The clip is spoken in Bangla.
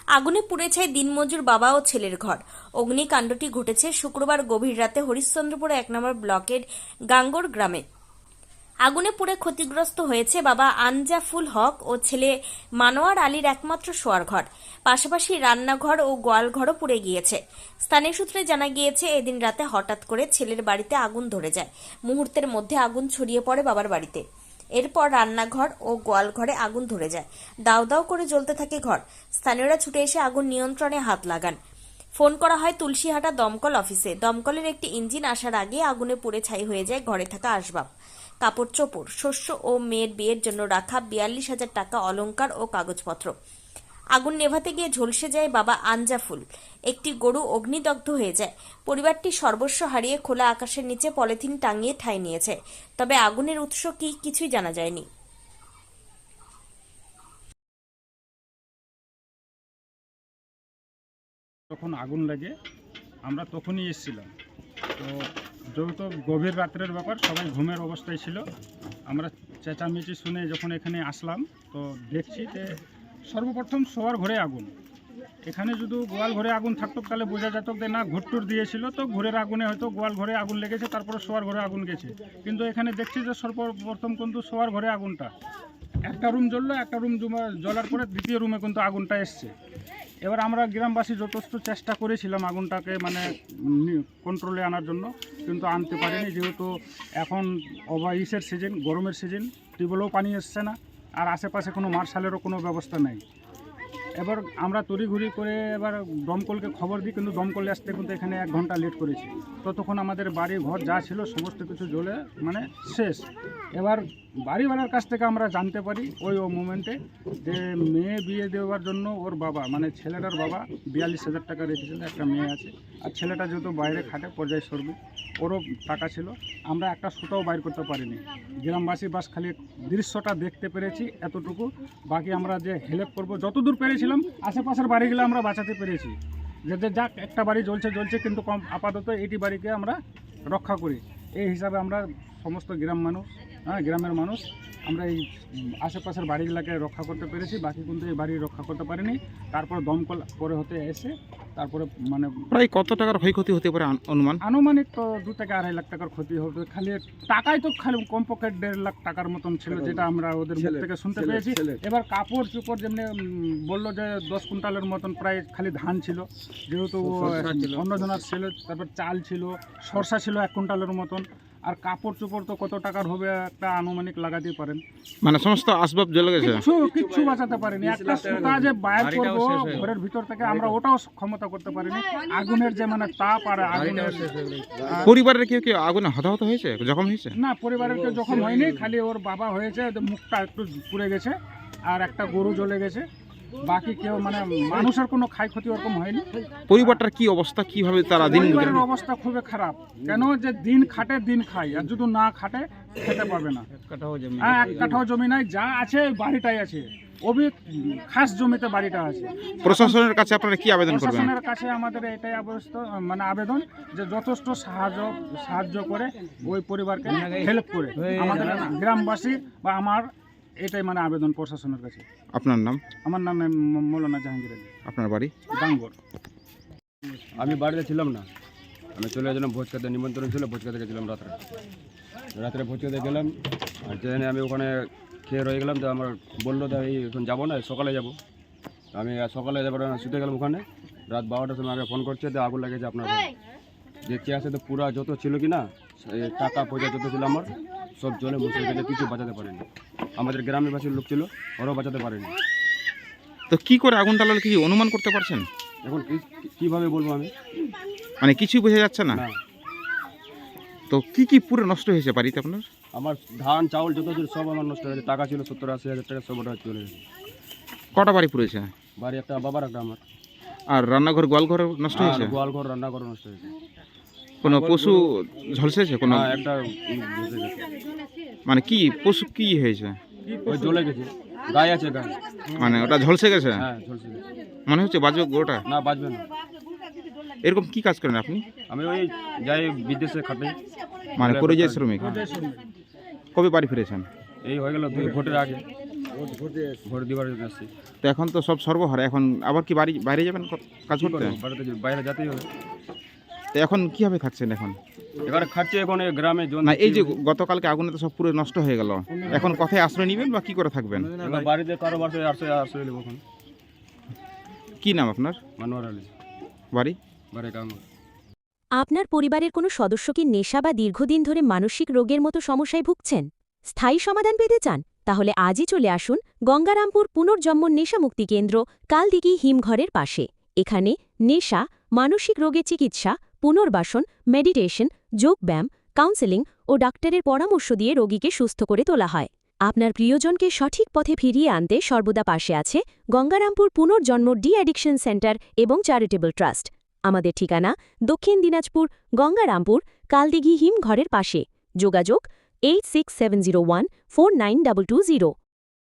আগুনে পুড়ে ছাই দিনমজুর বাবা ও ছেলের ঘর। অগ্নিকাণ্ডটি ঘটেছে শুক্রবার গভীর রাতে হরিশ্চন্দ্রপুর ১ নম্বর ব্লকের গাঙ্গর গ্রামে। আগুনে পুড়ে ক্ষতিগ্রস্ত হয়েছে বাবা আনজাফুল হক ও ছেলে মানোয়ার আলীর একমাত্র শোয়ার ঘর। পাশাপাশি রান্নাঘর ও গোয়ালঘরও পুড়ে গিয়েছে। স্থানীয় সূত্রে জানা গিয়েছে, এদিন রাতে হঠাৎ করে ছেলের বাড়িতে আগুন ধরে যায়। মুহূর্তের মধ্যে আগুন ছড়িয়ে পড়ে বাবার বাড়িতে। এরপর রান্নাঘর ও গোয়ালঘরে আগুন ধরে যায়। দাউ দাউ করে জ্বলতে থাকে ঘর। স্থানীয়রা ছুটে এসে আগুন নিয়ন্ত্রণে হাত লাগান। ফোন করা হয় তুলসীহাটা দমকল অফিসে। দমকলের একটি ইঞ্জিন আসার আগে আগুনে পুড়ে ছাই হয়ে যায় ঘরে থাকা আসবাব, কাপড় চোপড়, শস্য ও মেয়ের বিয়ের জন্য রাখা ৪২,০০০ টাকা অলংকার ও কাগজপত্র। আগুন নেভাতে গিয়ে ঝলসে যায় বাবা আনজাফুল। একটি গরু অগ্নিদগ্ধ হয়ে যায়। পরিবারটি সর্বস্ব হারিয়ে খোলা আকাশের নিচে পলিথিন টাঙিয়ে ঠাঁই নিয়েছে। তবে আগুনের উৎস কি কিছুই জানা যায়নি। যখন আগুন লাগে আমরা তখনই এসেছিলাম। তো যেহেতু গভীর রাত্রের ব্যাপার, সবাই ঘুমের অবস্থায় ছিল। আমরা চেঁচামেচি শুনে যখন এখানে আসলাম তো দেখছি যে সর্বপ্রথম শোয়ার ঘরে আগুন। এখানে যদি গোয়াল ঘরে আগুন থাকতো তাহলে বোঝা যেত যে না ঘুরটুর দিয়েছিল, তো ঘরের আগুনে হয়তো গোয়াল ঘরে আগুন লেগেছে, তারপরে শোয়ার ঘরে আগুন গেছে। কিন্তু এখানে দেখছি যে সর্বপ্রথম কিন্তু শোয়ার ঘরে আগুনটা, একটা রুম জ্বললো, একটা রুম জ্বলার পরে দ্বিতীয় রুমে কিন্তু আগুনটা এসছে। এবার আমরা গ্রামবাসী যথেষ্ট চেষ্টা করেছিলাম আগুনটাকে কন্ট্রোলে আনার জন্য, কিন্তু আনতে পারিনি। যেহেতু এখন ইসের সিজন, গরমের সিজন, টিউবওয়েলেও পানি এসছে না, আর আশেপাশে কোনো মার্শালেরও কোনো ব্যবস্থা নেই। এবার আমরা তড়িঘড়ি করে এবার দমকলকে খবর দিই, কিন্তু দমকলে আসতে কিন্তু এখানে 1 ঘন্টা লেট করেছি। ততক্ষণ আমাদের বাড়ি ঘর যা ছিল সমস্ত কিছু জ্বলে শেষ। এবার বাড়িওয়ালার কাছ থেকে আমরা জানতে পারি ওই মোমেন্টে যে মেয়ে বিয়ে দেওয়ার জন্য ওর বাবা ছেলেটার বাবা ৪২,০০০ টাকা রেখেছিল। একটা মেয়ে আছে, আর ছেলেটা যেহেতু বাইরে খাটে পর্যায় শ্রমিক, ওরও টাকা ছিল। আমরা একটা সুতাও বাইর করতে পারিনি। গ্রামবাসী বাস খালি দৃশ্যটা দেখতে পেরেছি এতটুকু। বাকি আমরা যে হেল্প করব যতদূর পেরেছিলাম, আশেপাশের বাড়িগুলো আমরা বাঁচাতে পেরেছি। যে যাক একটা বাড়ি জ্বলছে কিন্তু কম, আপাতত এইটি বাড়িকে আমরা রক্ষা করি। এই হিসাবে আমরা সমস্ত গ্রামের মানুষ আমরা এই আশেপাশের বাড়িগুলোকে রক্ষা করতে পেরেছি। বাকি কিন্তু এই বাড়ি রক্ষা করতে পারিনি। তারপর দমকল পরে হতে এসে তারপরে প্রায় কত টাকার ক্ষয়ক্ষতি হতে পারে আনুমানিক তো 2 থেকে 2.5 লাখ টাকার ক্ষতি হবে। খালি টাকাই তো খালি কমপক্ষে 1.5 লাখ টাকার মতন ছিল, যেটা আমরা ওদের মুখ থেকে শুনতে পেয়েছি। এবার কাপড় চোপড় যেমনি বললো যে 10 কুইন্টালের মতন প্রায় খালি ধান ছিল, যেহেতু অন্যজনার ছিল। তারপর চাল ছিল, সরষা ছিল 1 কুইন্টালের মতন। আর কাপড় চোপড় তো কত টাকার হবে একটা আনুমানিক লাগাতেই পারেন। সমস্ত আসবাব জ্বলে গেছে, কিচ্ছু বাঁচাতে পারিনি। একটা সুতা যে বাইর করবো ঘরের ভিতর থেকে, আমরা ওটাও ক্ষমতা করতে পারিনি। আগুনের যে তাপ আর আগুনের। পরিবারের কেউ কেউ আগুনে হতাহত হয়েছে, জখম হয়েছে? না, পরিবারের কেউ জখম হয়নি, খালি ওর বাবা হয়েছে, মুখটা একটু পুড়ে গেছে, আর একটা গরু জ্বলে গেছে। বাকি কেউ মানুষের কোনো ক্ষয়ক্ষতি ওরকম হয়নি। পরিবারটার কি অবস্থা, কিভাবে তারা দিন? পরিবারের অবস্থা খুবই খারাপ। কেন যে দিন খাটে দিন খায়, আর যদি না খাটে খেতে পাবে না। 1 কাঠাও জমি নাই, যা আছে বাড়িটাই আছে, খাস জমিতে বাড়িটা আছে। প্রশাসনের কাছে আপনারা কি আবেদন করবেন? প্রশাসনের কাছে আমাদের এটাই আবেদন যে যথেষ্ট সাহায্য করে ওই পরিবারকে হেল্প করে আমাদের গ্রামবাসী বা আমার এটাই আবেদন প্রশাসনের কাছে। আপনার নাম? আমার নাম মৌলানা জাহাঙ্গীর আলী। আপনার বাড়ি? গাঙ্গর। আমি বাড়িতে ছিলাম না, আমি চলে গেছিলাম ভোজ খেতে, নিমন্ত্রণ ছিল, ভোজ খেতে গেছিলাম রাত্রে ভোজ খেতে গেলাম। আর ট্রেনে আমি ওখানে খেয়ে রয়ে গেলাম। তো আমার বললো যে এখন যাবো না, সকালে যাবো। আমি সকালে যাবো না, শুতে গেলাম ওখানে। রাত 12টার সময় আগে ফোন করছে যে আগুন লেগেছে আপনার। দেখতে আসে তো পুরা যত ছিল কি না টাকা পয়সা যত ছিল আমার সব জলে মুছে গেছে, কিছু বাঁচাতে পারেনি। আমাদের গ্রামের বাসীর লোক ছিল, ওরাও বাঁচাতে পারেনি। তো কি করে আগুনটা লাগলো, কি অনুমান করতে পারছেন? এখন কিভাবে বলবো আমি, কিছুই বোঝা যাচ্ছে না। তো কি পুরো নষ্ট হয়েছে বাড়িতে আপনার? আমার ধান চাউল যত ছিল সব আমার নষ্ট হয়েছে। টাকা ছিল 70-80 হাজার টাকা, সব ওটা চলে গেছে। কটা বাড়ি পুড়েছে? বাড়ি একটা, বাবার একটা, আমার। আর রান্নাঘর গোয়ালঘর নষ্ট হয়েছে? গোয়ালঘর রান্নাঘর নষ্ট হয়েছে। কোনো পশু ঝলসেছে? কোনো একটা কি পশু কি হয়েছে? ওই জ্বলে গেছে, গায়ে আছে, গায়ে ওটা ঝলসে গেছে? হ্যাঁ, ঝলসে গেছে। মনে হচ্ছে বাজবে গোটা? না, বাজবে না। এরকম কি কাজ করেন আপনি? আমি ওই যাই বিদেশে খাটে, পরিযায়ী শ্রমিক। কবে বাড়ি ফিরেছেন? এই হয়ে গেল 2 ভোটের আগে। ভোট দিবার জন্য আসছি। তো এখন তো সব সর্বহারা, এখন আবার কি বাইরে যাবেন কাজ কি করতে? করবো, বাইরে যেতেই হবে। তো এখন কিভাবে থাকছেন এখন? এখানে খাচ্ছে এখন এই গ্রামে জন না এই যে গতকালকে আগুনে তো সব পুরো নষ্ট হয়ে গেল, এখন কোথায় আশ্রয় নেবেন বা কি করে থাকবেন? এবার বাড়িতে কারো বাড়িতে আশ্রয় নেবো এখন। কি নাম আপনার? মানোয়ার আলী, বাড়ি? বাড়ি গাঙ্গুর। আপনার পরিবারের কোনো সদস্য কি নেশা বা দীর্ঘদিন ধরে মানসিক রোগের মতো সমস্যায় ভুগছেন? স্থায়ী সমাধান পেতে চান? তাহলে আজই চলে আসুন গঙ্গারামপুর পুনর্জন্ম নেশামুক্তি কেন্দ্র, কালদিঘি হিমঘরের পাশে। এখানে নেশা, মানসিক রোগের চিকিৎসা, পুনর্বাসন, মেডিটেশন, যোগব্যায়াম, কাউন্সেলিং ও ডাক্তারের পরামর্শ দিয়ে রোগীকে সুস্থ করে তোলা হয়। আপনার প্রিয়জনকে সঠিক পথে ফিরিয়ে আনতে সর্বদা পাশে আছে গঙ্গারামপুর পুনর্জন্ম ডি অ্যাডিকশন সেন্টার এবং চ্যারিটেবল ট্রাস্ট। আমাদের ঠিকানা দক্ষিণ দিনাজপুর, গঙ্গারামপুর, কালদিঘি হিমঘরের পাশে। যোগাযোগ 8670149220।